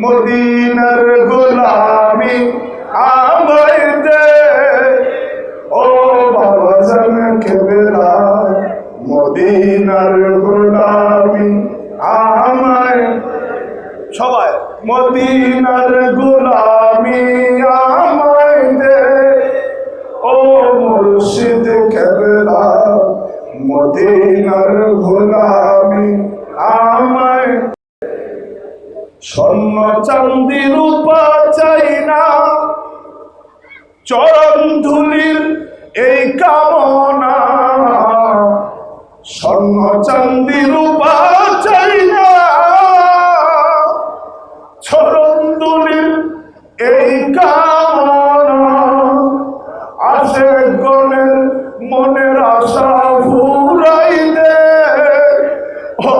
মদিনার গোলামি আমায় দে ও বাবা জান কেবলা মদিনার গোলামি আমায় সবাই মদিনার গোলামি আমায় দে ও মুর্শিদ কেবলা মদিনার গোলামি আমায় স্বর্ণ চাঁদি রূপা চাই না চরণ ধুলির এই কামনা স্বর্ণ চাঁদি রূপা চাই না চরণ ধুলির এই কামনা আসে গণের মনের আশা ফুরাই দে ও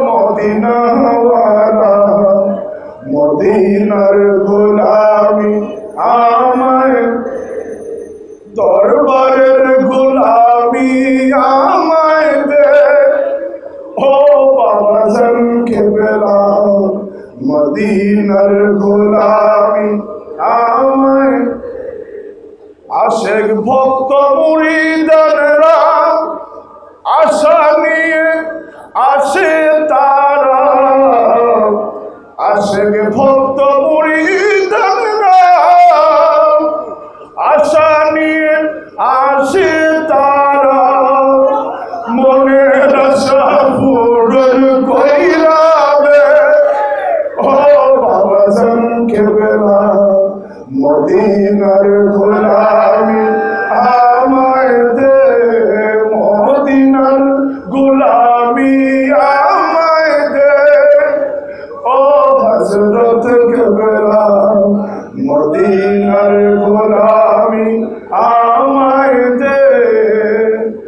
মদিনাওয়ালা মদিনার গোলামি আমায় দরবারের গোলামি আমায় দে ও বাবা জান কেবলা মদিনার গোলামি আমায় আশেক ভক্ত মুরিদানরা আশা নিয়ে আসে তারা আশেক ভক্ত মুরিদানরা আশা নিয়ে আসে তারা মনের আশা পূরণ কইরা দে ও বাবা জান কেবলা মদিনার গোলামি আমায় দে মদিনার গোলামি আমায় দে ও হযরত কেবলা